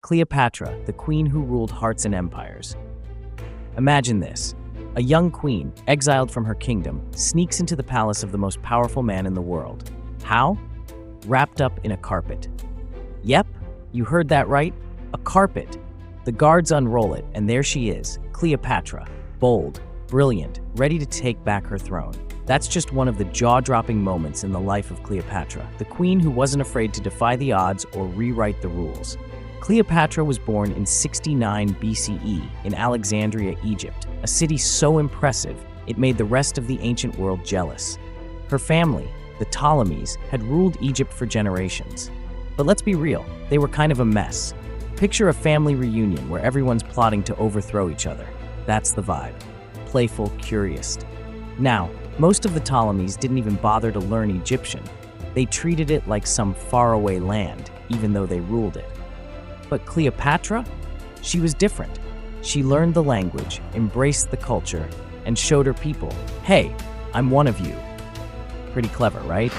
Cleopatra, the queen who ruled hearts and empires. Imagine this. A young queen, exiled from her kingdom, sneaks into the palace of the most powerful man in the world. How? Wrapped up in a carpet. Yep, you heard that right. A carpet. The guards unroll it, and there she is, Cleopatra. Bold, brilliant, ready to take back her throne. That's just one of the jaw-dropping moments in the life of Cleopatra, the queen who wasn't afraid to defy the odds or rewrite the rules. Cleopatra was born in 69 BCE in Alexandria, Egypt, a city so impressive it made the rest of the ancient world jealous. Her family, the Ptolemies, had ruled Egypt for generations. But let's be real, they were kind of a mess. Picture a family reunion where everyone's plotting to overthrow each other. That's the vibe. Playful, curious. Now, most of the Ptolemies didn't even bother to learn Egyptian. They treated it like some faraway land, even though they ruled it. But Cleopatra? She was different. She learned the language, embraced the culture, and showed her people, hey, I'm one of you. Pretty clever, right?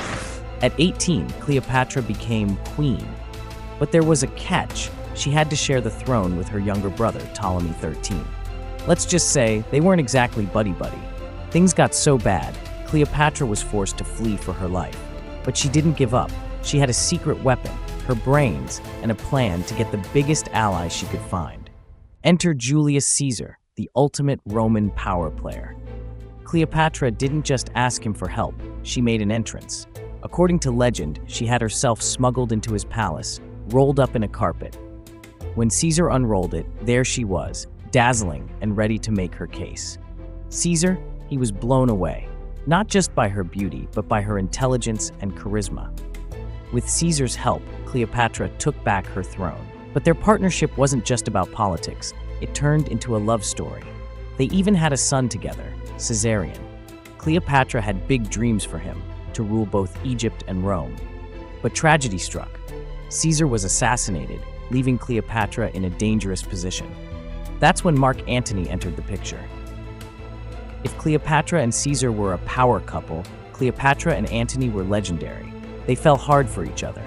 At 18, Cleopatra became queen. But there was a catch. She had to share the throne with her younger brother, Ptolemy XIII. Let's just say they weren't exactly buddy-buddy. Things got so bad, Cleopatra was forced to flee for her life. But she didn't give up. She had a secret weapon, her brains, and a plan to get the biggest ally she could find. Enter Julius Caesar, the ultimate Roman power player. Cleopatra didn't just ask him for help, she made an entrance. According to legend, she had herself smuggled into his palace, rolled up in a carpet. When Caesar unrolled it, there she was, dazzling and ready to make her case. Caesar, he was blown away, not just by her beauty, but by her intelligence and charisma. With Caesar's help, Cleopatra took back her throne. But their partnership wasn't just about politics. It turned into a love story. They even had a son together, Caesarion. Cleopatra had big dreams for him, to rule both Egypt and Rome. But tragedy struck. Caesar was assassinated, leaving Cleopatra in a dangerous position. That's when Mark Antony entered the picture. If Cleopatra and Caesar were a power couple, Cleopatra and Antony were legendary. They fell hard for each other.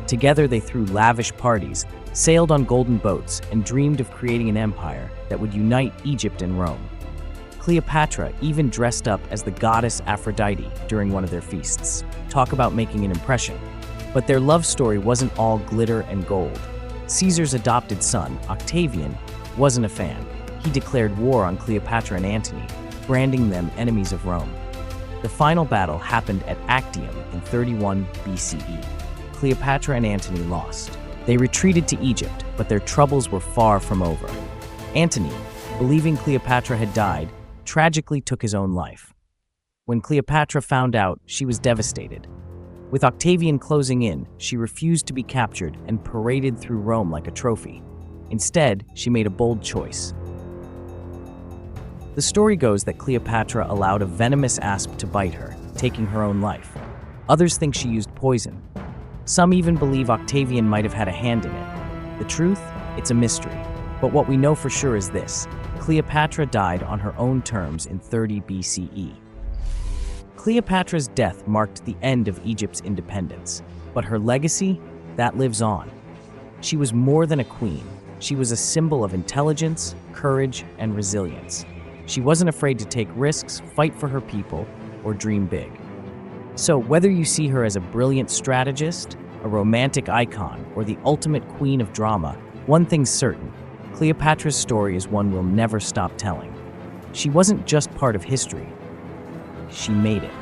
Together they threw lavish parties, sailed on golden boats, and dreamed of creating an empire that would unite Egypt and Rome. Cleopatra even dressed up as the goddess Aphrodite during one of their feasts. Talk about making an impression. But their love story wasn't all glitter and gold. Caesar's adopted son, Octavian, wasn't a fan. He declared war on Cleopatra and Antony, branding them enemies of Rome. The final battle happened at Actium in 31 BCE. Cleopatra and Antony lost. They retreated to Egypt, but their troubles were far from over. Antony, believing Cleopatra had died, tragically took his own life. When Cleopatra found out, she was devastated. With Octavian closing in, she refused to be captured and paraded through Rome like a trophy. Instead, she made a bold choice. The story goes that Cleopatra allowed a venomous asp to bite her, taking her own life. Others think she used poison. Some even believe Octavian might have had a hand in it. The truth? It's a mystery. But what we know for sure is this: Cleopatra died on her own terms in 30 BCE. Cleopatra's death marked the end of Egypt's independence, but her legacy, that lives on. She was more than a queen. She was a symbol of intelligence, courage, and resilience. She wasn't afraid to take risks, fight for her people, or dream big. So whether you see her as a brilliant strategist, a romantic icon, or the ultimate queen of drama, one thing's certain: Cleopatra's story is one we'll never stop telling. She wasn't just part of history, she made it.